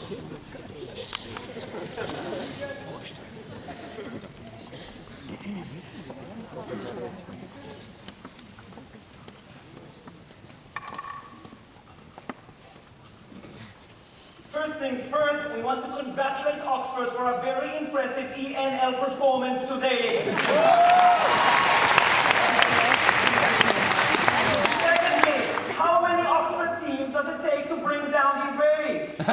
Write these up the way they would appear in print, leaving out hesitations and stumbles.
First things first, we want to congratulate Oxford for a very impressive ENL performance today. Secondly, how many Oxford teams does it take to bring down these rays? 4!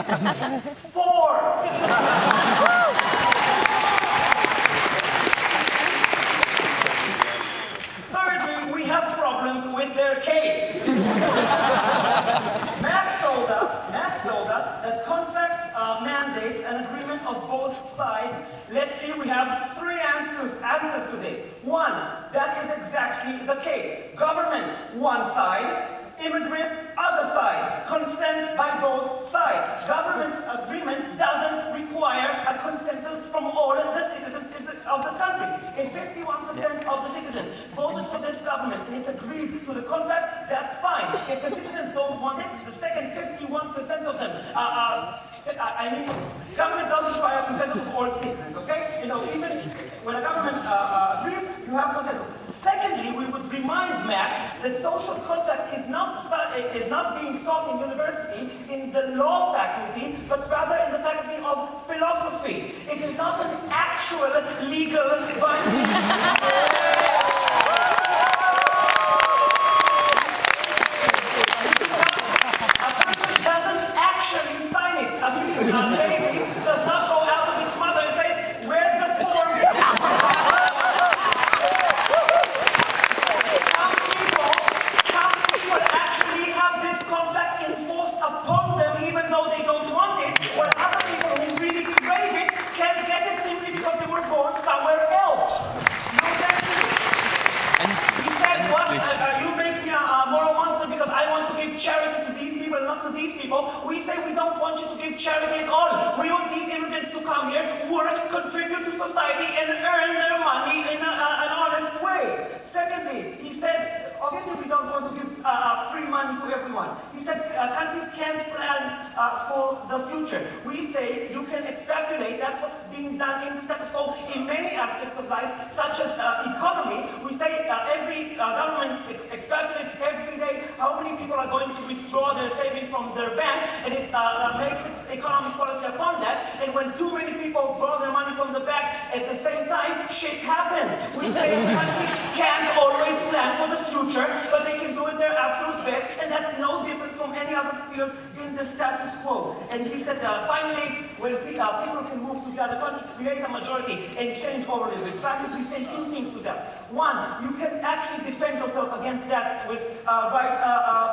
Thirdly, we have problems with their case. Max told us that contract mandates an agreement of both sides. Let's see, we have 3 answers to this. 1, that is exactly the case. Government, one side. Immigrant, other side. Consent by both sides. Government's agreement doesn't require a consensus from all of the citizens of the country. If 51% of the citizens voted for this government and it agrees to the contract, that's fine. If the citizens don't want it, the second 51% of them government doesn't require consensus of all citizens, okay? You know, even when a government agrees, you have consensus. Secondly, we would remind Max that social contract is not being taught in university in the law faculty, but rather in the faculty of philosophy. It is not an actual legal binding. Baby does not go out of its mother and say, where's the form? Some people actually have this contract enforced upon them even though they don't want it, while other people who really crave it can't get it simply because they were born somewhere else. No, thank you. He said, what? You make me a moral monster because I want to give charity to these people, not to these people. We say we don't want you to give charity at all. We want these immigrants to come here, work, contribute to society, and earn their money in an honest way. Secondly, he said, obviously we don't want to give free money to everyone. He said countries can't plan for the future. We say you can extrapolate. That's what's being done in the status quo in many aspects of life, such as economy. We say every government extrapolates every day how many people are going to withdraw their savings from their banks, and it makes its economic policy upon that. And when too many people draw their money from the bank at the same time, shit happens. We say countries can't always plan for the future, but they can do it their absolute best, and that's no different from any other field in the status quo. And he said, finally, when people can move to the other country, create a majority, and change all of its values, we say 2 things to that. 1, you can actually defend yourself against that with right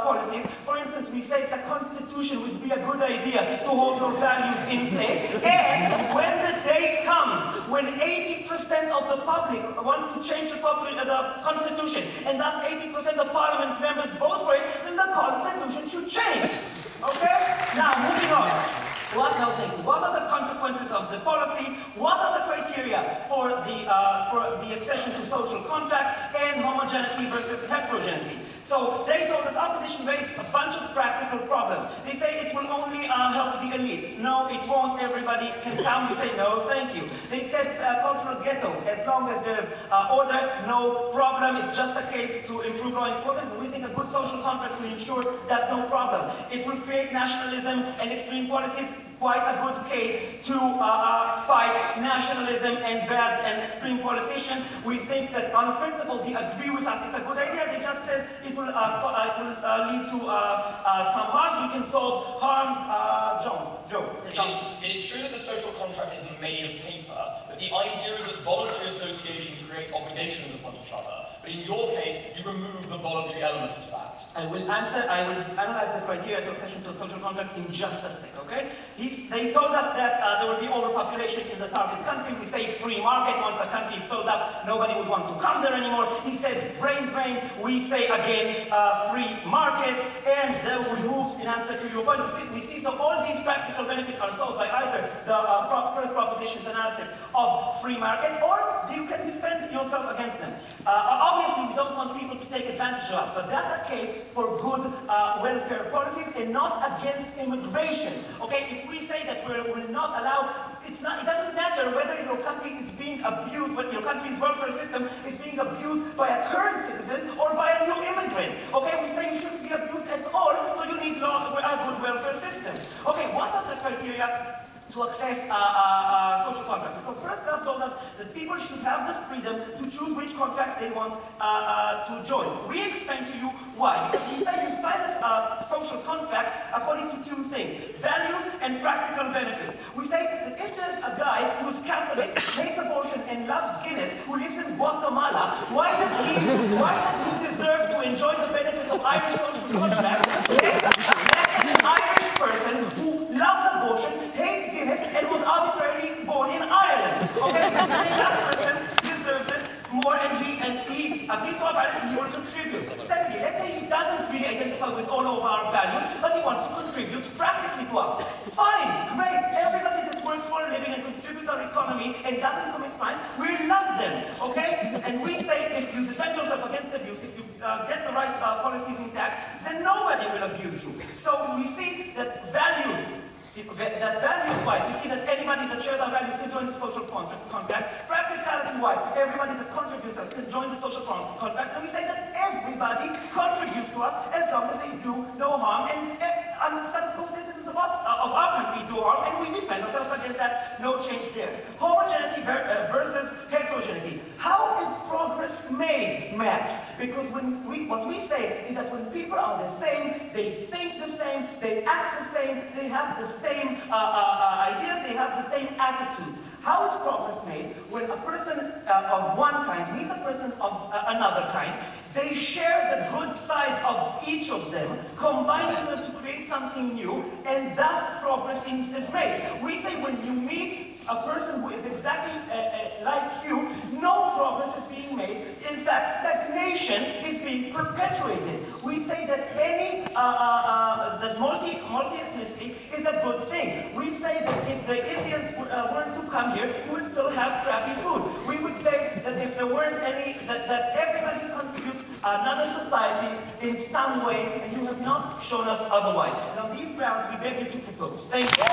policies. For instance, we say the Constitution would be a good idea to hold your values in place. And when the day comes when 80% of the public wants to change the Constitution, and thus 80% of Parliament members vote for it, then the Constitution should change. Okay? Now, moving on. What are the consequences of the policy? What are the criteria for the accession to social contract and homogeneity versus heterogeneity? So they told us opposition raised a bunch of practical problems. They say it will only help the elite. No, it won't. Everybody can come. We say no, thank you. They said cultural ghettos. As long as there's order, no problem. It's just a case to improve law enforcement. We think a good social contract will ensure that's no problem. It will create nationalism and extreme policies. Quite a good case to fight nationalism and bad and extreme politicians. We think that on principle they agree with us. It's a good idea. They just said it will lead to some harm. We can solve harms. Joe. It is true that the social contract isn't made of paper, but the idea is that voluntary associations create obligations upon each other. But in your case, you remove the voluntary elements to that. I will analyze the criteria to accession to a social contract in just a sec, okay? They told us that there will be overpopulation in the target country. We say free market. Once a country is filled up, nobody would want to come there anymore. He said brain drain. We say again free market. And then we move in answer to your point. We see so all these practical benefits are solved by either the first propositions analysis of free market, or you can defend yourself against them. Obviously, we don't want people to take advantage of us, but that's a case for good welfare policies and not against immigration. Okay, if we say that will not allow. It doesn't matter whether your country is being abused, whether your country's welfare system is being abused by a current citizen or by a new immigrant. Okay, we say you shouldn't be abused at all, so you need a good welfare system. Okay, what are the criteria to access social contract? Because first God told us that people should have the freedom to choose which contract they want to join. We explain to you why. Because we say you sign a social contract according to two things: values and practical benefits. We say that if there's a guy who's Catholic, hates abortion, and loves Guinness, who lives in Guatemala, why does he deserve to enjoy the benefits of Irish social contract? An Irish person who loves abortion, hates Guinness, and was arbitrarily born in Ireland. Okay, that person deserves it more, and he agrees to our values, and he will contribute. Secondly, let's say he doesn't really identify with all of our values, but he wants to contribute practically to us. Fine, great. Everybody that works for a living and contributes to our economy and doesn't commit crime, we love them. Okay, and we say if you defend yourself against abuse, if you get the right policies intact, then nobody will abuse you. So we see that value-wise, we see that anybody that shares our values can join the social contract. Practicality-wise, everybody that contributes us can join the social contract. And we say that everybody contributes to us as long as they do no harm. And status quo citizens of our country do harm, and we defend ourselves against that. No change there. Homogeneity versus heterogeneity. How is progress made, Max? Because what we say is that when people are the same, they think the same, they act the same, they have the same ideas, they have the same attitude. How is progress made when a person of one kind meets a person of another kind? They share the good sides of each of them, combining them to create something new, and thus progress is made. We say when you meet a person who is exactly like you, no progress is being made. In fact, stagnation is being perpetuated. We say that that multi-ethnicity is a good thing. We say that if the Indians weren't to come here, you would still have crappy food. We would say that if there weren't any, that everybody contributes another society in some way, and you have not shown us otherwise. And on these grounds, we beg you to propose. Thank you.